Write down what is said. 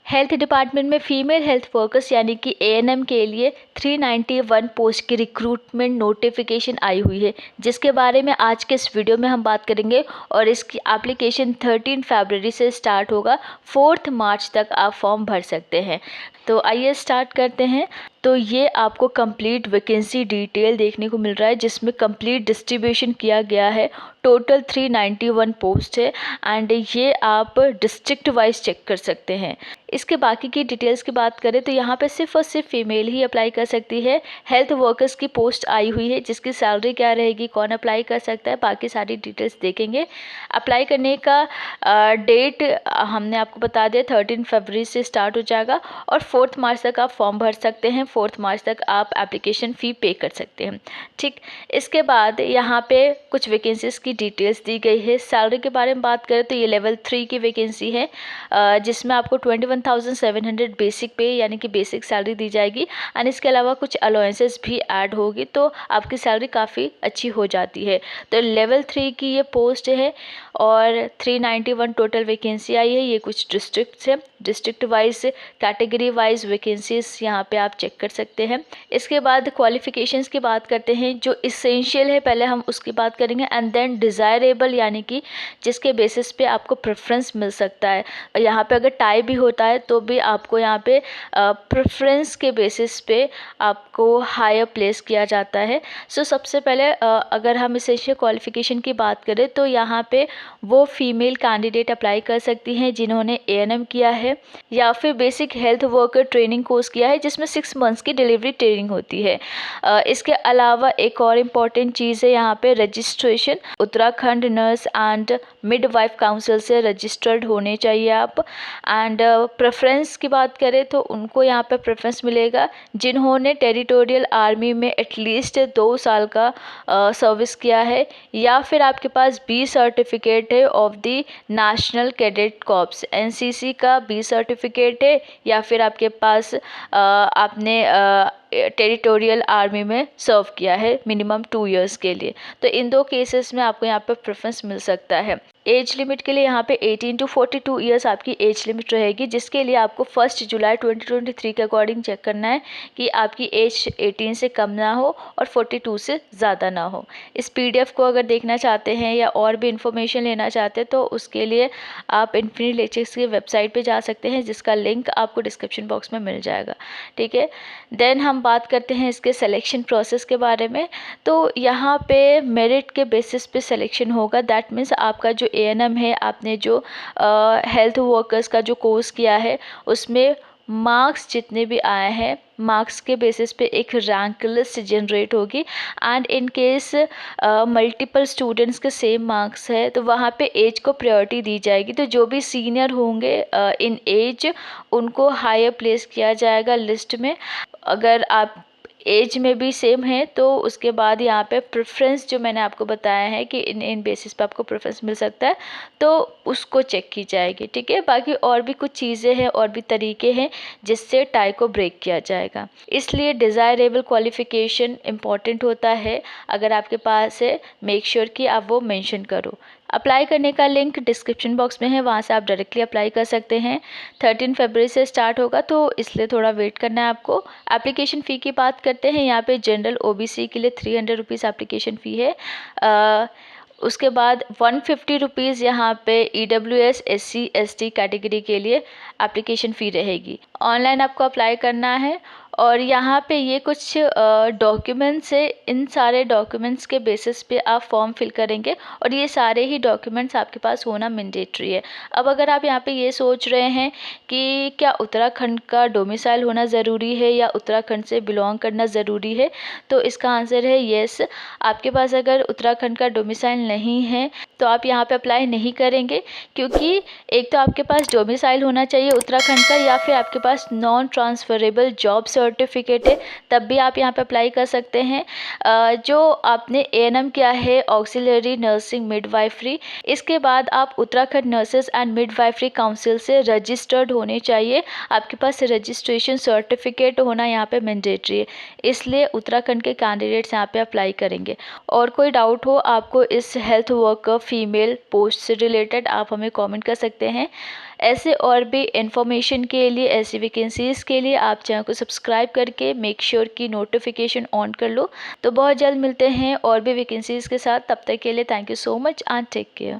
Health department में female health workers यानी कि एएनएम के लिए 391 पोस्ट की रिक्रूटमेंट नोटिफिकेशन आई हुई है, जिसके बारे में आज के इस वीडियो में हम बात करेंगे। और इसकी एप्लीकेशन 13 फरवरी से स्टार्ट होगा, 4 मार्च तक आप फॉर्म भर सकते हैं। तो आइए स्टार्ट करते हैं। तो ये आपको कंप्लीट वैकेंसी डिटेल देखने को मिल रहा है, जिसमें कंप्लीट डिस्ट्रीब्यूशन किया गया है। टोटल 391 पोस्ट है एंड ये आप डिस्ट्रिक्ट वाइज चेक कर सकते हैं। इसके बाकी की डिटेल्स की बात करें तो यहाँ पे सिर्फ और सिर्फ फीमेल ही अप्लाई कर सकती है। हेल्थ वर्कर्स की पोस्ट आई हुई है, जिसकी सैलरी क्या रहेगी, कौन अप्लाई कर सकता है, बाकी सारी डिटेल्स देखेंगे। अप्लाई करने का डेट हमने आपको बता दिया, 13 फरवरी से स्टार्ट हो जाएगा और 4 मार्च तक आप फॉर्म भर सकते हैं। 4 मार्च तक आप एप्लीकेशन फ़ी पे कर सकते हैं। ठीक, इसके बाद यहाँ पे कुछ वैकेंसीज़ की डिटेल्स दी गई है। सैलरी के बारे में बात करें तो ये लेवल 3 की वैकेंसी है, जिसमें आपको 21,700 बेसिक पे यानी कि बेसिक सैलरी दी जाएगी एंड इसके अलावा कुछ अलाउंसेस भी ऐड होगी, तो आपकी सैलरी काफ़ी अच्छी हो जाती है। तो लेवल 3 की ये पोस्ट है और 391 टोटल वैकेंसी आई है। ये कुछ डिस्ट्रिक्ट्स है, district wise category wise vacancies यहाँ पे आप चेक कर सकते हैं। इसके बाद क्वालिफिकेशंस की बात करते हैं। जो इसेंशियल है पहले हम उसकी बात करेंगे एंड देन डिज़ायरेबल यानी कि जिसके बेसिस पे आपको प्रेफरेंस मिल सकता है। यहाँ पे अगर टाई भी होता है तो भी आपको यहाँ पे प्रेफरेंस के बेसिस पे आपको हायर प्लेस किया जाता है। सो सबसे पहले अगर हम इसेंशियल क्वालिफिकेशन की बात करें तो यहाँ पे वो फीमेल कैंडिडेट अप्लाई कर सकती हैं जिन्होंने एएनएम किया है या फिर basic health worker training course किया है, जिसमें 6 मंथ्स की डिलीवरी ट्रेनिंग होती है। इसके अलावा एक और इम्पॉर्टेंट चीज़ है यहाँ पे registration. Uttarakhand nurse and midwife council से रजिस्टर्ड होने चाहिए आप। एंड प्रेफरेंस की बात करें तो उनको यहाँ पे प्रेफरेंस मिलेगा जिन्होंने टेरिटोरियल आर्मी में एटलीस्ट 2 साल का सर्विस किया है, या फिर आपके पास बी सर्टिफिकेट है of the national cadet corps, NCC का बी सर्टिफिकेट है, या फिर आपके पास आपने टेरिटोरियल आर्मी में सर्व किया है मिनिमम 2 इयर्स के लिए। तो इन 2 केसेस में आपको यहाँ पे प्रेफरेंस मिल सकता है। एज लिमिट के लिए यहाँ पे 18 टू 42 इयर्स आपकी एज लिमिट रहेगी, जिसके लिए आपको 1 जुलाई 2023 के अकॉर्डिंग चेक करना है कि आपकी एज 18 से कम ना हो और 42 से ज़्यादा ना हो। इस पीडीएफ को अगर देखना चाहते हैं या और भी इन्फॉर्मेशन लेना चाहते हैं तो उसके लिए आप इन्फिनिटी लेक्चर्स की वेबसाइट पे जा सकते हैं, जिसका लिंक आपको डिस्क्रिप्शन बॉक्स में मिल जाएगा। ठीक है, देन हम बात करते हैं इसके सिलेक्शन प्रोसेस के बारे में। तो यहाँ पे मेरिट के बेसिस पे सिलेक्शन होगा। दैट मीन्स आपका जो एएनएम है, आपने जो हेल्थ वर्कर्स का जो कोर्स किया है उसमें मार्क्स जितने भी आए हैं, मार्क्स के बेसिस पे एक रैंक लिस्ट जनरेट होगी and in case multiple students के सेम मार्क्स है तो वहाँ पे एज को प्रायोरिटी दी जाएगी। तो जो भी सीनियर होंगे इन एज उनको हायर प्लेस किया जाएगा लिस्ट में। अगर आप एज में भी सेम है तो उसके बाद यहाँ पे प्रेफरेंस जो मैंने आपको बताया है कि इन बेसिस पे आपको प्रेफरेंस मिल सकता है, तो उसको चेक की जाएगी। ठीक है, बाकी और भी कुछ चीज़ें हैं और भी तरीके हैं जिससे टाई को ब्रेक किया जाएगा। इसलिए डिज़ायरेबल क्वालिफ़िकेशन इम्पॉर्टेंट होता है। अगर आपके पास है मेक श्योर कि आप वो मेंशन करो। अप्लाई करने का लिंक डिस्क्रिप्शन बॉक्स में है, वहाँ से आप डायरेक्टली अप्लाई कर सकते हैं। 13 फरवरी से स्टार्ट होगा तो इसलिए थोड़ा वेट करना है आपको। एप्लीकेशन फ़ी की बात करते हैं। यहाँ पे जनरल ओबीसी के लिए 300 रुपीज़ एप्लीकेशन फ़ी है। उसके बाद 150 रुपीज़ यहाँ पे ईडब्ल्यूएस SC ST कैटेगरी के लिए एप्लीकेशन फ़ी रहेगी। ऑनलाइन आपको अप्लाई करना है और यहाँ पे ये कुछ डॉक्यूमेंट्स है। इन सारे डॉक्यूमेंट्स के बेसिस पे आप फॉर्म फिल करेंगे और ये सारे ही डॉक्यूमेंट्स आपके पास होना मैंडेटरी है। अब अगर आप यहाँ पे ये सोच रहे हैं कि क्या उत्तराखंड का डोमिसाइल होना ज़रूरी है या उत्तराखंड से बिलोंग करना ज़रूरी है, तो इसका आंसर है येस। आपके पास अगर उत्तराखंड का डोमिसाइल नहीं है तो आप यहाँ पे अप्लाई नहीं करेंगे, क्योंकि एक तो आपके पास डोमिसाइल होना चाहिए उत्तराखंड का या फिर आपके पास नॉन ट्रांसफरेबल जॉब सर्टिफिकेट है, तब भी आप यहाँ पे अप्लाई कर सकते हैं। जो आपने एएनएम किया है ऑक्सिलरी नर्सिंग मिडवाइफरी, इसके बाद आप Uttarakhand nurses and midwifery council से रजिस्टर्ड होने चाहिए। आपके पास रजिस्ट्रेशन सर्टिफिकेट होना यहाँ पे मैंडेटरी है, इसलिए उत्तराखंड के कैंडिडेट्स यहाँ पे अप्लाई करेंगे। और कोई डाउट हो आपको इस हेल्थ वर्कर फीमेल पोस्ट से रिलेटेड, आप हमें कमेंट कर सकते हैं। ऐसे और भी इन्फॉर्मेशन के लिए, ऐसी वैकेंसीज़ के लिए आप चैनल को सब्सक्राइब करके मेक श्योर की नोटिफिकेशन ऑन कर लो। तो बहुत जल्द मिलते हैं और भी वैकेंसीज़ के साथ। तब तक के लिए thank you so much and take care.